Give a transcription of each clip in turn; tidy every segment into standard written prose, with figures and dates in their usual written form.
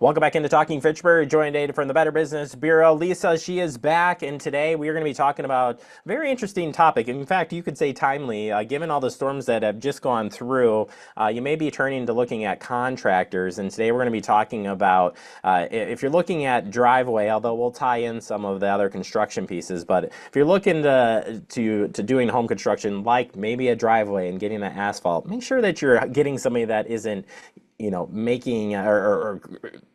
Welcome back into Talking Fitchburg, joined today from the Better Business Bureau. Lisa, she is back, and today we are going to be talking about a very interesting topic. In fact, you could say timely, given all the storms that have just gone through. You may be turning to looking at contractors, and today we're going to be talking about if you're looking at driveway, although we'll tie in some of the other construction pieces, but if you're looking to doing home construction, like maybe a driveway and getting the asphalt, make sure that you're getting somebody that isn't making or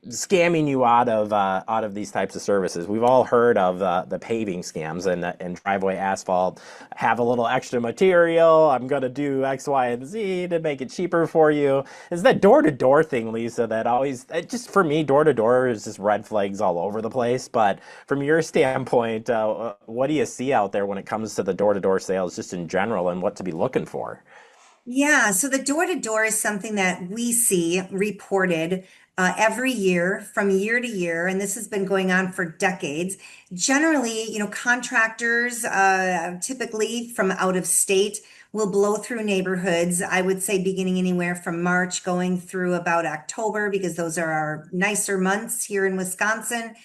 scamming you out of these types of services. We've all heard of the paving scams and driveway asphalt. Have a little extra material. I'm gonna do X, Y, and Z to make it cheaper for you. It's that door to door thing, Lisa, that always just for me, door to door is just red flags all over the place. But from your standpoint, what do you see out there when it comes to the door to door sales, just in general, and what to be looking for? Yeah, so the door to door is something that we see reported every year from year to year, and this has been going on for decades. Generally, contractors, typically from out of state, will blow through neighborhoods. I would say beginning anywhere from March, going through about October, because those are our nicer months here in Wisconsin.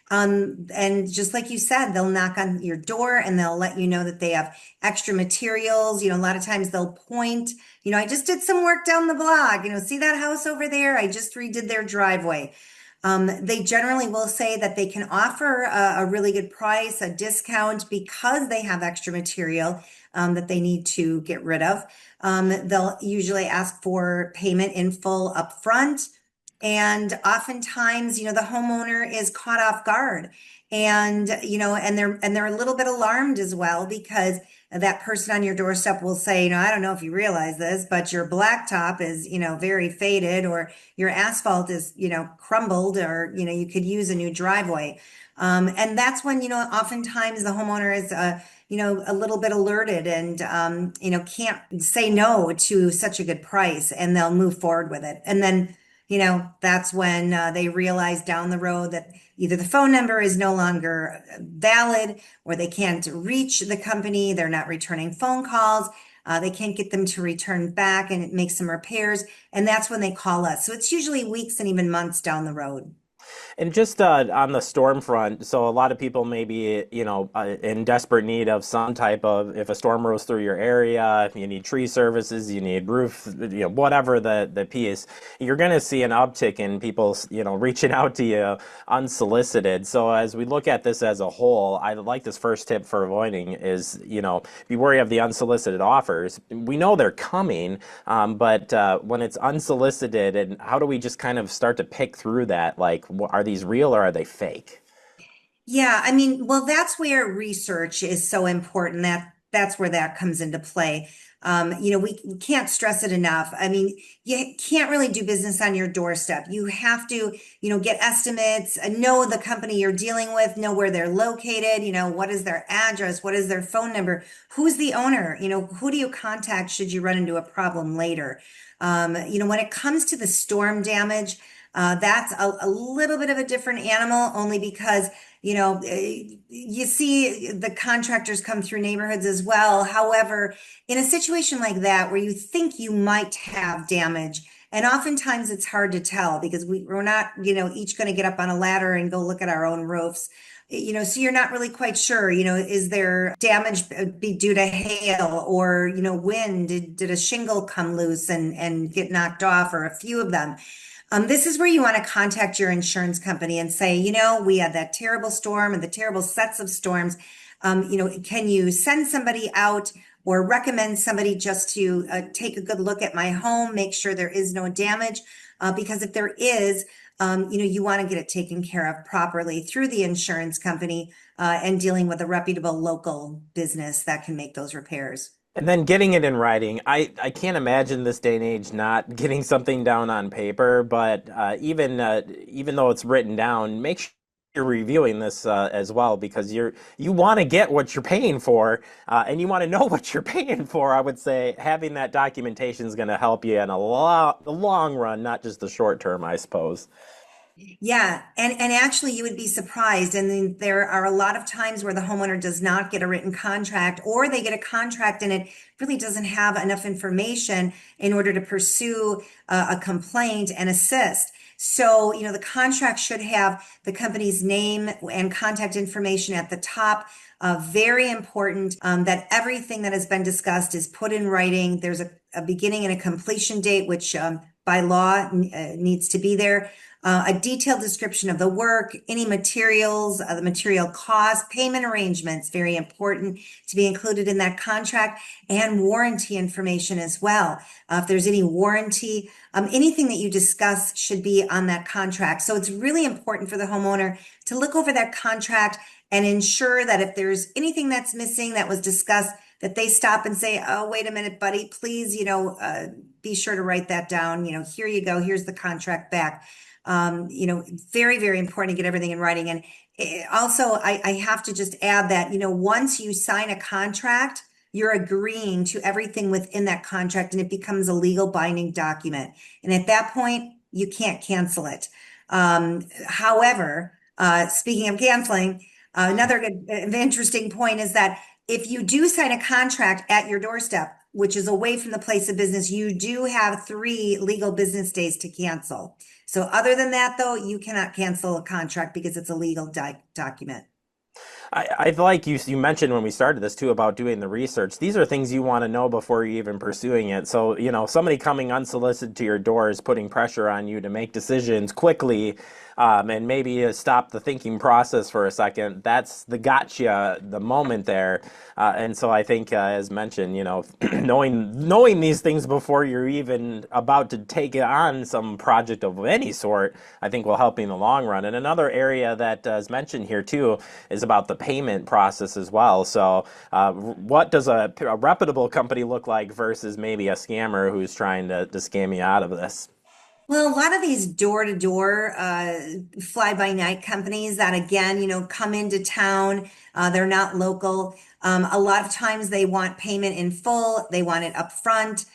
And just like you said, they'll knock on your door and they'll let you know that they have extra materials. A lot of times they'll point, I just did some work down the block, see that house over there? I just redid their driveway. They generally will say that they can offer a really good price, a discount because they have extra material that they need to get rid of. They'll usually ask for payment in full upfront. And oftentimes, the homeowner is caught off guard and, and they're a little bit alarmed as well because that person on your doorstep will say, I don't know if you realize this, but your blacktop is, very faded or your asphalt is, crumbled or, you could use a new driveway. And that's when, oftentimes the homeowner is, a little bit alerted and, can't say no to such a good price and they'll move forward with it. And then, that's when they realize down the road that either the phone number is no longer valid or they can't reach the company. They're not returning phone calls. They can't get them to return back and it makes some repairs. And that's when they call us. So it's usually weeks and even months down the road. And just on the storm front, so a lot of people may be, in desperate need of some type of, if a storm rolls through your area, you need tree services, you need roof, whatever the piece, you're going to see an uptick in people, reaching out to you unsolicited. So as we look at this as a whole, I like this first tip for avoiding is, be wary of the unsolicited offers. We know they're coming, but when it's unsolicited, and how do we just kind of start to pick through that? Like, are these real or are they fake? Yeah, I mean, well, that's where research is so important. That's where that comes into play. We can't stress it enough. I mean, you can't really do business on your doorstep. You have to, get estimates, know the company you're dealing with, know where they're located, what is their address, what is their phone number, who's the owner, who do you contact should you run into a problem later? When it comes to the storm damage, that's a little bit of a different animal, only because, you see the contractors come through neighborhoods as well. However, in a situation like that where you think you might have damage, and oftentimes it's hard to tell because we're not, each going to get up on a ladder and go look at our own roofs. So you're not really quite sure, is there damage be due to hail or, wind? Did a shingle come loose and get knocked off or a few of them? This is where you want to contact your insurance company and say, we had that terrible storm and the terrible sets of storms. Can you send somebody out or recommend somebody just to take a good look at my home, make sure there is no damage? Because if there is, you want to get it taken care of properly through the insurance company and dealing with a reputable local business that can make those repairs. And then getting it in writing. I can't imagine this day and age not getting something down on paper, but even though it's written down, make sure you're reviewing this as well because you want to get what you're paying for and you want to know what you're paying for. I would say having that documentation is going to help you in the long run, not just the short term, I suppose. Yeah, and actually you would be surprised. And then there are a lot of times where the homeowner does not get a written contract, or they get a contract and it really doesn't have enough information in order to pursue a complaint and assist. So, the contract should have the company's name and contact information at the top. Very important that everything that has been discussed is put in writing. There's a beginning and a completion date, which by law needs to be there. A detailed description of the work, any materials, the material cost, payment arrangements, very important to be included in that contract, and warranty information as well. If there's any warranty, anything that you discuss should be on that contract. So it's really important for the homeowner to look over that contract and ensure that if there's anything that's missing that was discussed, that they stop and say, oh, wait a minute, buddy, please, be sure to write that down. Here you go. Here's the contract back. Very, very important to get everything in writing. And also, I have to just add that, once you sign a contract, you're agreeing to everything within that contract and it becomes a legal binding document. And at that point, you can't cancel it. However, speaking of canceling, another good, interesting point is that if you do sign a contract at your doorstep, which is away from the place of business, you do have 3 legal business days to cancel. So other than that, though, you cannot cancel a contract because it's a legal document. I like you mentioned when we started this too about doing the research. These are things you want to know before you even pursuing it. So, somebody coming unsolicited to your door is putting pressure on you to make decisions quickly, and maybe stop the thinking process for a second. That's the gotcha, the moment there. And so I think, as mentioned, knowing these things before you're even about to take on some project of any sort, I think will help you in the long run. And another area that is mentioned here too is about the payment process as well. So what does a reputable company look like versus maybe a scammer who's trying to scam you out of this? Well, a lot of these door-to-door fly-by-night companies that, again, come into town, they're not local. A lot of times they want payment in full. They want it up front.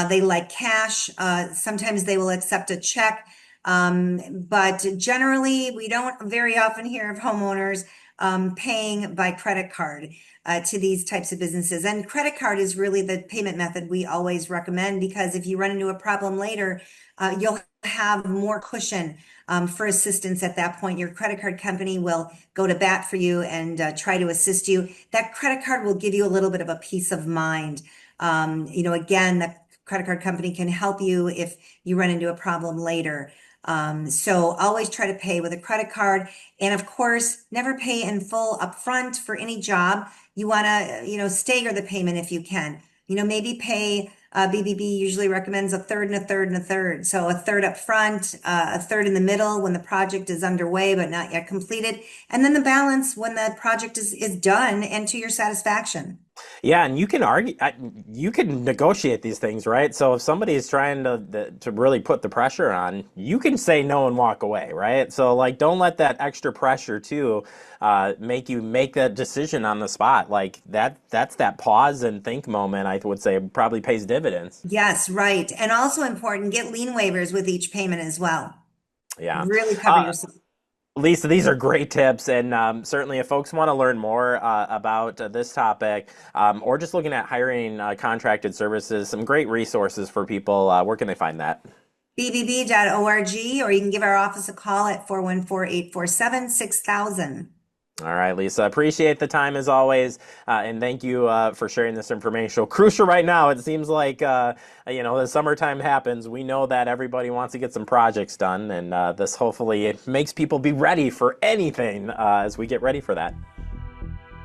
They like cash. Sometimes they will accept a check. But generally, we don't very often hear of homeowners paying by credit card to these types of businesses. And credit card is really the payment method we always recommend because if you run into a problem later, you'll have more cushion for assistance at that point. Your credit card company will go to bat for you and try to assist you. That credit card will give you a little bit of a peace of mind. Again, the credit card company can help you if you run into a problem later. So always try to pay with a credit card. And of course, never pay in full upfront for any job. You want to, stagger the payment if you can. Maybe pay, BBB usually recommends a third and a third and a third. So a third up front, a third in the middle when the project is underway but not yet completed. And then the balance when the project is done and to your satisfaction. Yeah, and you can argue, you can negotiate these things, right? So if somebody is trying to really put the pressure on, you can say no and walk away, right? So like, don't let that extra pressure too make you make that decision on the spot. Like that's that pause and think moment. I would say probably pays dividends. Yes, right. And also important, get lien waivers with each payment as well. Yeah. Really cover Uh, yourself. Lisa, these are great tips, and certainly if folks want to learn more about this topic, or just looking at hiring contracted services, some great resources for people. Where can they find that? BBB.org, or you can give our office a call at 414-847-6000. All right, Lisa, appreciate the time as always, and thank you for sharing this information. So crucial right now. It seems like the summertime happens. We know that everybody wants to get some projects done, and this hopefully it makes people be ready for anything as we get ready for that.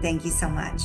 Thank you so much.